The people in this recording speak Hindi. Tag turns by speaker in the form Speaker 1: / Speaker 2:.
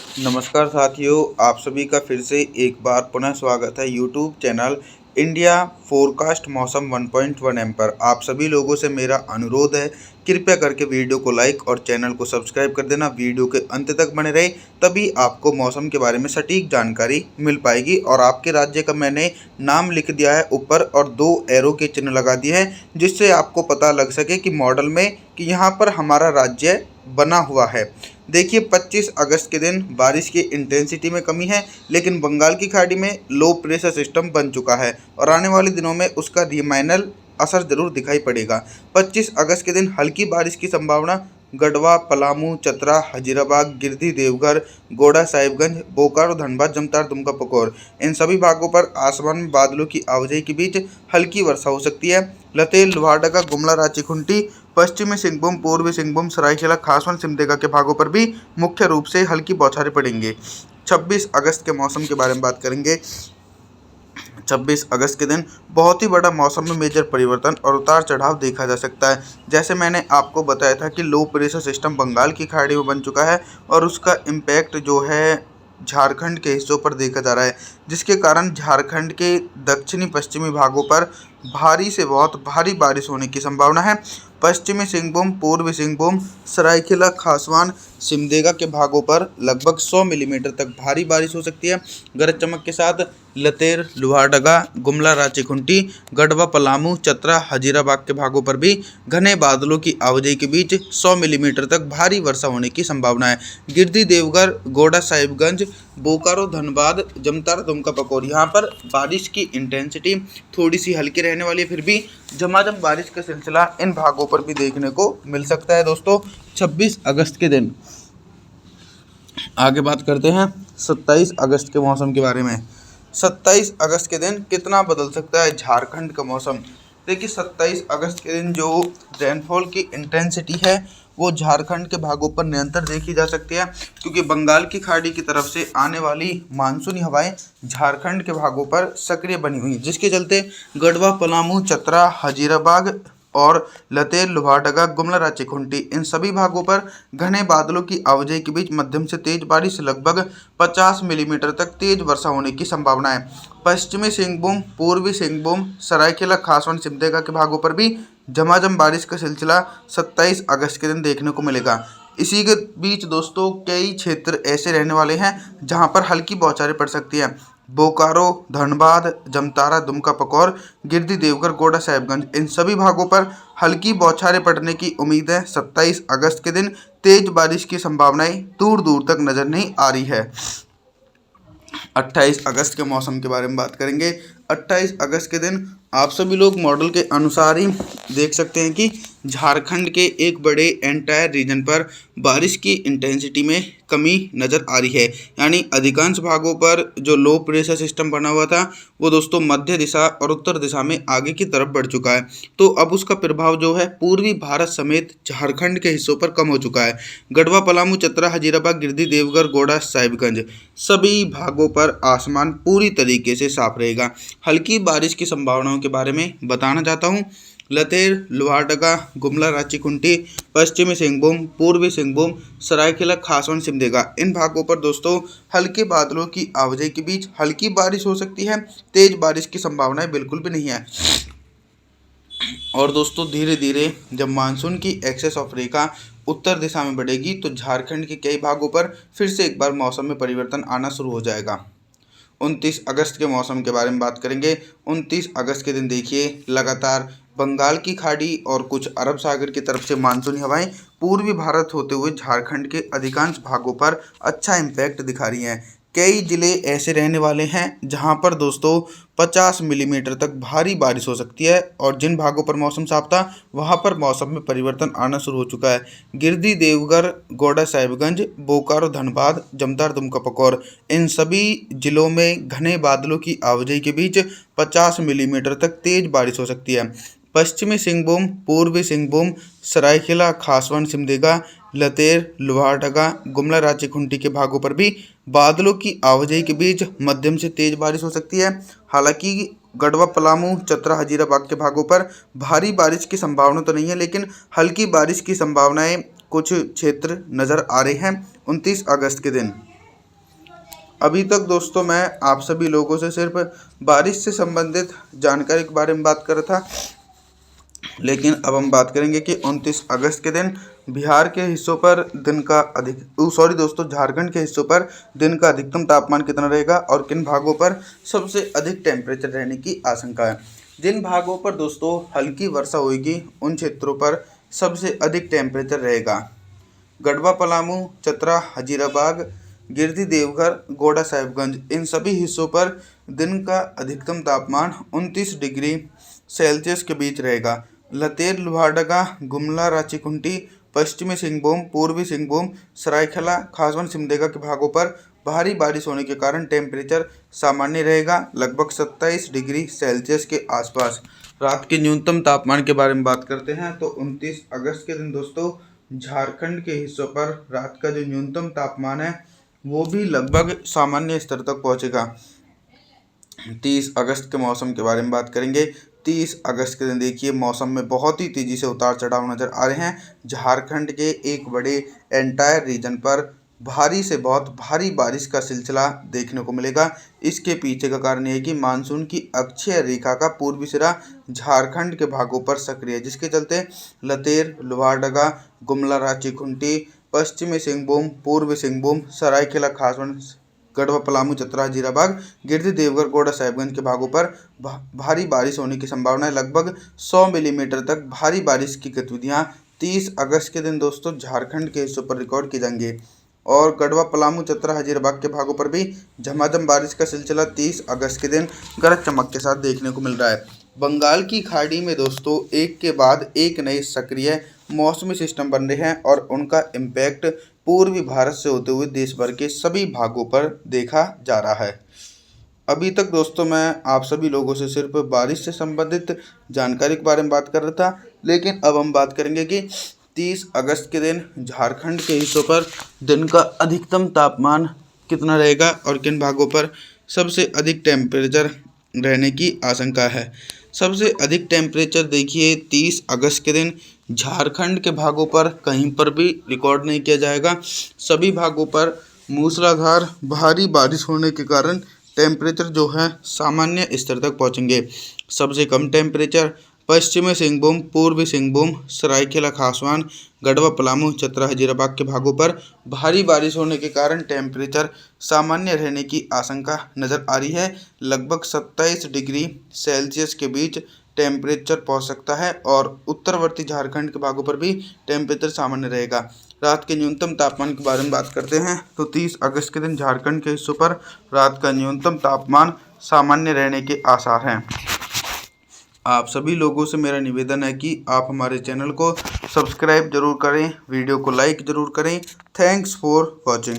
Speaker 1: नमस्कार साथियों, आप सभी का फिर से एक बार पुनः स्वागत है यूट्यूब चैनल इंडिया फोरकास्ट मौसम 1.1 एम पर। आप सभी लोगों से मेरा अनुरोध है, कृपया करके वीडियो को लाइक और चैनल को सब्सक्राइब कर देना। वीडियो के अंत तक बने रहे, तभी आपको मौसम के बारे में सटीक जानकारी मिल पाएगी। और आपके राज्य का मैंने नाम लिख दिया है ऊपर और 2 एरो के चिन्ह लगा दिए हैं, जिससे आपको पता लग सके कि मॉडल में कि यहाँ पर हमारा राज्य बना हुआ है। देखिए 25 अगस्त के दिन बारिश की इंटेंसिटी में कमी है, लेकिन बंगाल की खाड़ी में लो प्रेशर सिस्टम बन चुका है और आने वाले दिनों में उसका रिमाइनल असर जरूर दिखाई पड़ेगा। 25 अगस्त के दिन हल्की बारिश की संभावना गढ़वा, पलामू, चतरा, हजीराबाद, गिरिडीह, देवघर, गोड़ा, साहिबगंज, बोकारो, धनबाद, जमतार, दुमका, पकौर इन सभी भागों पर आसमान में बादलों की आवाजाही के बीच हल्की वर्षा हो सकती है। लतेल, लोहारदगा, गुमला, रांची, खूंटी, पश्चिमी सिंहभूम, पूर्वी सिंहभूम, सरायकेला, खासवन, सिमडेगा के भागों पर भी मुख्य रूप से हल्की बौछारें पड़ेंगे। 26 अगस्त के मौसम के बारे में बात करेंगे। 26 अगस्त के दिन बहुत ही बड़ा मौसम में मेजर परिवर्तन और उतार चढ़ाव देखा जा सकता है। जैसे मैंने आपको बताया था कि लो प्रेशर सिस्टम बंगाल की खाड़ी में बन चुका है और उसका इम्पैक्ट जो है झारखंड के हिस्सों पर देखा जा रहा है, जिसके कारण झारखंड के दक्षिणी पश्चिमी भागों पर भारी से बहुत भारी बारिश होने की संभावना है। पश्चिमी सिंहभूम, पूर्वी सिंहभूम, सरायकेला, खासवान, सिमडेगा के भागों पर लगभग 100 मिलीमीटर तक भारी बारिश हो सकती है। गरज चमक के साथ लतेर, लोहारदगा, गुमला, रांची, खूंटी, गढ़वा, पलामू, चतरा, हजीराबाद के भागों पर भी घने बादलों की आवाजाही के बीच 100 मिलीमीटर तक भारी वर्षा होने की संभावना है। गिरिडीह, देवघर, गोड़ा, साहिबगंज, बोकारो, धनबाद, जमतारा, दुमका, पकौर यहाँ पर बारिश की इंटेंसिटी थोड़ी सी हल्की रहने वाली है, फिर भी झमाझम बारिश का सिलसिला इन भागों पर भी देखने को मिल सकता है। दोस्तों 26 अगस्त के दिन आगे बात करते हैं 27 अगस्त के मौसम के बारे में। 27 अगस्त के दिन कितना बदल सकता है झारखंड का मौसम। देखिए 27 अगस्त के दिन जो रेनफॉल की इंटेंसिटी है वो झारखंड के भागों पर निरंतर देखी जा सकती है, क्योंकि बंगाल की खाड़ी की तरफ से आने वाली मानसूनी हवाएं झारखंड के भागों पर सक्रिय बनी हुई हैं, जिसके चलते गढ़वा, पलामू, चतरा, हजीराबाद और लतेर, लोहारदगा, गुमला, रांची, खूंटी इन सभी भागों पर घने बादलों की आवाजाही के बीच मध्यम से तेज बारिश लगभग 50 मिलीमीटर तक तेज वर्षा होने की संभावना है। पश्चिमी सिंहभूम, पूर्वी सिंहभूम, सरायकेला, खासवन, सिमडेगा के भागों पर भी झमाझम बारिश का सिलसिला 27 अगस्त के दिन देखने को मिलेगा। इसी के बीच दोस्तों कई क्षेत्र ऐसे रहने वाले हैं जहां पर हल्की बौछारें पड़ सकती हैं। बोकारो, धनबाद, जमतारा, दुमका, पकौर, गिरिडीह, देवघर, गोड़ा, साहिबगंज इन सभी भागों पर हल्की बौछारें पड़ने की उम्मीद है। 27 अगस्त के दिन तेज बारिश की संभावनाएं दूर दूर तक नजर नहीं आ रही है। 28 अगस्त के मौसम के बारे में बात करेंगे। 28 अगस्त के दिन आप सभी लोग मॉडल के अनुसार ही देख सकते हैं कि झारखंड के एक बड़े एंटायर रीजन पर बारिश की इंटेंसिटी में कमी नज़र आ रही है। यानी अधिकांश भागों पर जो लो प्रेशर सिस्टम बना हुआ था वो दोस्तों मध्य दिशा और उत्तर दिशा में आगे की तरफ बढ़ चुका है। तो अब उसका प्रभाव जो है पूर्वी भारत समेत झारखंड के हिस्सों पर कम हो चुका है। गढ़वा, पलामू, चतरा, हजीराबाद, गिरिडीह, देवघर, गोड़ा, साहिबगंज सभी भागों पर आसमान पूरी तरीके से साफ रहेगा। हल्की बारिश की संभावनाओं के बारे में बताना चाहता हूँ। लतेर, लोहारदगा, गुमला, रांची, खूंटी, पश्चिमी सिंहभूम, पूर्वी सिंहभूम, सरायकेला, खासवन, सिमडेगा इन भागों पर दोस्तों हल्के बादलों की आवाजाही के बीच हल्की बारिश हो सकती है। तेज बारिश की संभावनाएं बिल्कुल भी नहीं है। और दोस्तों धीरे धीरे जब मानसून की एक्सेस ऑफ रेखा उत्तर दिशा में बढ़ेगी तो झारखंड के कई भागों पर फिर से एक बार मौसम में परिवर्तन आना शुरू हो जाएगा। 29 अगस्त के मौसम के बारे में बात करेंगे। 29 अगस्त के दिन देखिए लगातार बंगाल की खाड़ी और कुछ अरब सागर की तरफ से मानसूनी हवाएं पूर्वी भारत होते हुए झारखंड के अधिकांश भागों पर अच्छा इम्पैक्ट दिखा रही हैं। कई ज़िले ऐसे रहने वाले हैं जहां पर दोस्तों 50 मिलीमीटर तक भारी बारिश हो सकती है, और जिन भागों पर मौसम साफ था वहां पर मौसम में परिवर्तन आना शुरू हो चुका है। गिरिडीह, देवघर, गोड़ा, साहिबगंज, बोकारो, धनबाद, जमतार, दुमका, पकौर इन सभी जिलों में घने बादलों की आवाजाही के बीच 50 मिलीमीटर तक तेज बारिश हो सकती है। पश्चिमी सिंहभूम, पूर्वी सिंहभूम, सरायकेला, खासवन, सिमडेगा, लतेर, लोहारदगा, गुमला, रांची, खूंटी के भागों पर भी बादलों की आवाजाही के बीच मध्यम से तेज बारिश हो सकती है। हालांकि गढ़वा, पलामू, चतरा, हजीराबाद के भागों पर भारी बारिश की संभावना तो नहीं है, लेकिन हल्की बारिश की संभावनाएं कुछ क्षेत्र नज़र आ रहे हैं 29 अगस्त के दिन। अभी तक दोस्तों मैं आप सभी लोगों से सिर्फ बारिश से संबंधित जानकारी के बारे में बात कर रहा था, लेकिन अब हम बात करेंगे कि 29 अगस्त के दिन बिहार के हिस्सों पर दिन का झारखंड के हिस्सों पर दिन का अधिकतम तापमान कितना रहेगा और किन भागों पर सबसे अधिक टेम्परेचर रहने की आशंका है। जिन भागों पर दोस्तों हल्की वर्षा होगी उन क्षेत्रों पर सबसे अधिक टेम्परेचर रहेगा। गढ़वा, पलामू, चतरा, हजीराबाग, गिरिडीह, देवघर, गोंडा साहिबगंज इन सभी हिस्सों पर दिन का अधिकतम तापमान 29 डिग्री सेल्सियस के बीच रहेगा। लतेर, लोहारदगा, गुमला, रांची-खूंटी, पश्चिमी सिंहभूम, पूर्वी सिंहभूम, सरायकेला, खासवन, सिमडेगा के भागों पर भारी बारिश होने के कारण टेम्परेचर सामान्य रहेगा, लगभग 27 डिग्री सेल्सियस के आसपास। रात के न्यूनतम तापमान के बारे में बात करते हैं तो 29 अगस्त के दिन दोस्तों झारखंड के हिस्सों पर रात का जो न्यूनतम तापमान है वो भी लगभग सामान्य स्तर तक पहुंचेगा। 30 अगस्त के मौसम के बारे में बात करेंगे। 30 अगस्त के दिन देखिए मौसम में बहुत ही तेज़ी से उतार चढ़ाव नज़र आ रहे हैं। झारखंड के एक बड़े एंटायर रीजन पर भारी से बहुत भारी बारिश का सिलसिला देखने को मिलेगा। इसके पीछे का कारण ये है कि मानसून की अक्षीय रेखा का पूर्वी सिरा झारखंड के भागों पर सक्रिय है, जिसके चलते लतेर, लोहारदगा, गुमला, रांची-खूंटी, पश्चिमी सिंहभूम, पूर्वी सिंहभूम, सरायकेला, खासवन, गढ़वा, पलामू, चतरा, हजीराबाग, गिरिडीह, देवघर, गोंडा साहिबगंज के भागों पर भारी बारिश होने की संभावना है। लगभग 100 मिलीमीटर तक भारी बारिश की गतिविधियां 30 अगस्त के दिन दोस्तों झारखंड के हिस्सों पर रिकॉर्ड की जाएंगी और गढ़वा, पलामू, चतरा, हजीराबाग के भागों पर भी झमाझम बारिश का सिलसिला 30 अगस्त के दिन गरज चमक के साथ देखने को मिल रहा है। बंगाल की खाड़ी में दोस्तों एक के बाद एक नए सक्रिय मौसमी सिस्टम बन रहे हैं और उनका इम्पैक्ट पूर्वी भारत से होते हुए देश भर के सभी भागों पर देखा जा रहा है। अभी तक दोस्तों मैं आप सभी लोगों से सिर्फ बारिश से संबंधित जानकारी के बारे में बात कर रहा था, लेकिन अब हम बात करेंगे कि 30 अगस्त के दिन झारखंड के हिस्सों पर दिन का अधिकतम तापमान कितना रहेगा और किन भागों पर सबसे अधिक टेम्परेचर रहने की आशंका है। सबसे अधिक टेम्परेचर देखिए 30 अगस्त के दिन झारखंड के भागों पर कहीं पर भी रिकॉर्ड नहीं किया जाएगा। सभी भागों पर मूसलाधार भारी बारिश होने के कारण टेम्परेचर जो है सामान्य स्तर तक पहुंचेंगे। सबसे कम टेम्परेचर पश्चिमी सिंहभूम, पूर्वी सिंहभूम, सरायकेला, खासवान, गढ़वा, पलामू, चतरा, हजीराबाग के भागों पर भारी बारिश होने के कारण टेम्परेचर सामान्य रहने की आशंका नज़र आ रही है। लगभग 27 डिग्री सेल्सियस के बीच टेम्परेचर पहुंच सकता है और उत्तरवर्ती झारखंड के भागों पर भी टेम्परेचर सामान्य रहेगा। रात के न्यूनतम तापमान के बारे में बात करते हैं तो 30 अगस्त के दिन झारखंड के हिस्सों पर रात का न्यूनतम तापमान सामान्य रहने के आसार हैं। आप सभी लोगों से मेरा निवेदन है कि आप हमारे चैनल को सब्सक्राइब जरूर करें, वीडियो को लाइक ज़रूर करें। Thanks for watching.